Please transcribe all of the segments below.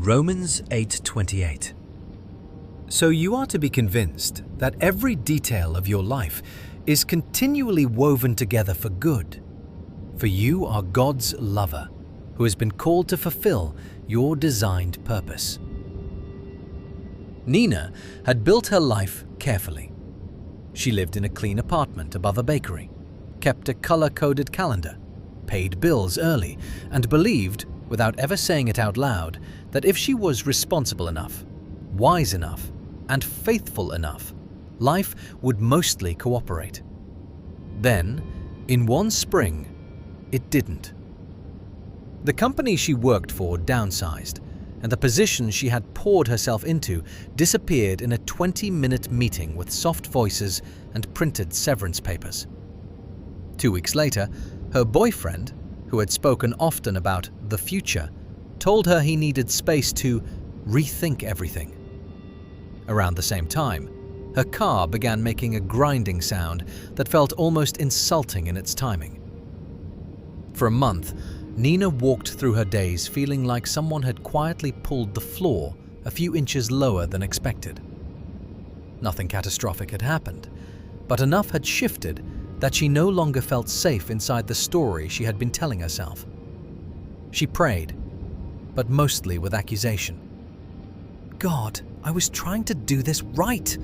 Romans 8:28. So you are to be convinced that every detail of your life is continually woven together for good, for you are God's lover, who has been called to fulfill your designed purpose. Nina had built her life carefully. She lived in a clean apartment above a bakery, kept a color-coded calendar, paid bills early, and believed, without ever saying it out loud, that if she was responsible enough, wise enough, and faithful enough, life would mostly cooperate. Then, in one spring, it didn't. The company she worked for downsized, and the position she had poured herself into disappeared in a 20-minute meeting with soft voices and printed severance papers. 2 weeks later, her boyfriend, who had spoken often about the future, told her he needed space to rethink everything. Around the same time, her car began making a grinding sound that felt almost insulting in its timing. For a month, Nina walked through her days feeling like someone had quietly pulled the floor a few inches lower than expected. Nothing catastrophic had happened, but enough had shifted that she no longer felt safe inside the story she had been telling herself. She prayed, but mostly with accusation. God, I was trying to do this right.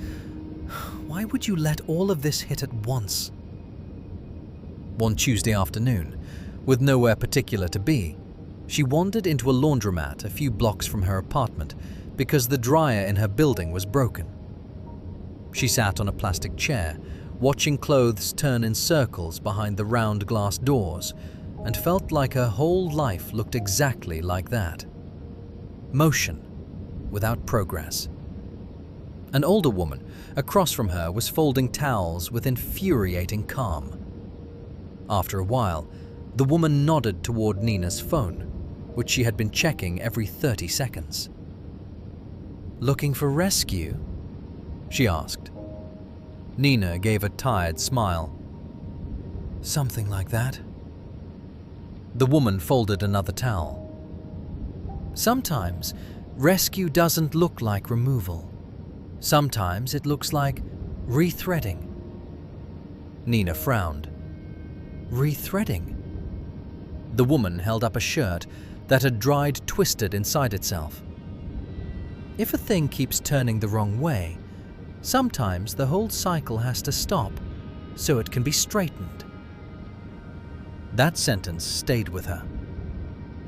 Why would you let all of this hit at once? One Tuesday afternoon, with nowhere particular to be, she wandered into a laundromat a few blocks from her apartment because the dryer in her building was broken. She sat on a plastic chair, watching clothes turn in circles behind the round glass doors, and felt like her whole life looked exactly like that. Motion without progress. An older woman across from her was folding towels with infuriating calm. After a while, the woman nodded toward Nina's phone, which she had been checking every 30 seconds. "Looking for rescue?" she asked. Nina gave a tired smile. "Something like that." The woman folded another towel. "Sometimes, rescue doesn't look like removal. Sometimes it looks like rethreading." Nina frowned. "Rethreading?" The woman held up a shirt that had dried twisted inside itself. "If a thing keeps turning the wrong way, sometimes the whole cycle has to stop so it can be straightened." That sentence stayed with her.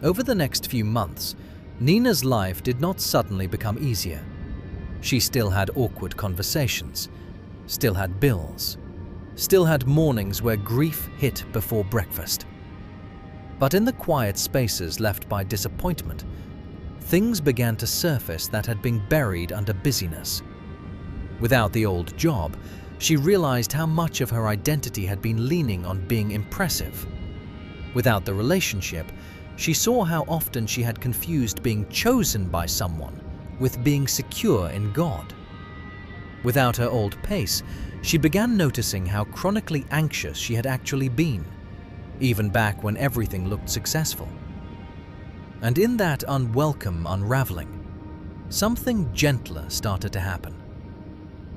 Over the next few months, Nina's life did not suddenly become easier. She still had awkward conversations, still had bills, still had mornings where grief hit before breakfast. But in the quiet spaces left by disappointment, things began to surface that had been buried under busyness. Without the old job, she realized how much of her identity had been leaning on being impressive. Without the relationship, she saw how often she had confused being chosen by someone with being secure in God. Without her old pace, she began noticing how chronically anxious she had actually been, even back when everything looked successful. And in that unwelcome unraveling, something gentler started to happen.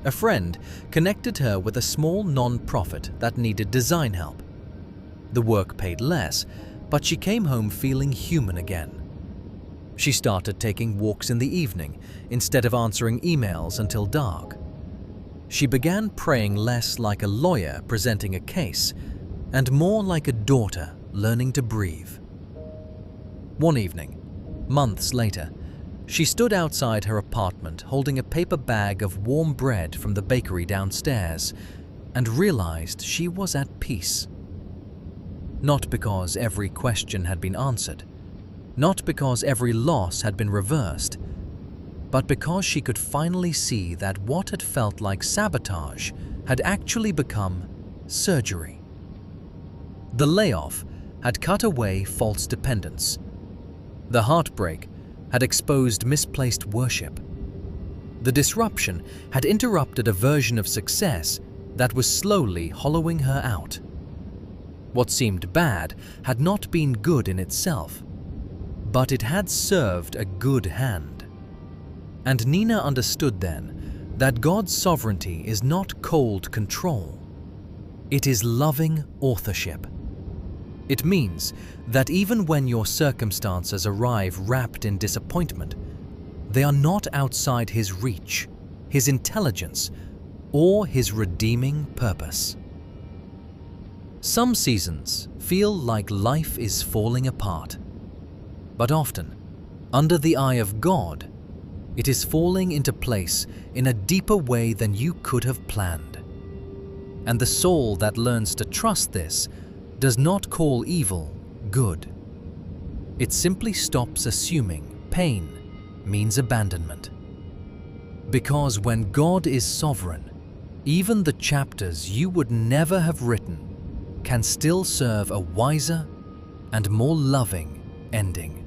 A friend connected her with a small non-profit that needed design help. The work paid less, but she came home feeling human again. She started taking walks in the evening instead of answering emails until dark. She began praying less like a lawyer presenting a case and more like a daughter learning to breathe. One evening, months later, she stood outside her apartment holding a paper bag of warm bread from the bakery downstairs and realized she was at peace. Not because every question had been answered, not because every loss had been reversed, but because she could finally see that what had felt like sabotage had actually become surgery. The layoff had cut away false dependence. The heartbreak had exposed misplaced worship. The disruption had interrupted a version of success that was slowly hollowing her out. What seemed bad had not been good in itself. but it had served a good hand. And Nina understood then that God's sovereignty is not cold control. It is loving authorship. It means that even when your circumstances arrive wrapped in disappointment, they are not outside His reach, His intelligence, or His redeeming purpose. Some seasons feel like life is falling apart, but often, under the eye of God, it is falling into place in a deeper way than you could have planned. And the soul that learns to trust this does not call evil good. It simply stops assuming pain means abandonment. Because when God is sovereign, even the chapters you would never have written can still serve a wiser and more loving ending.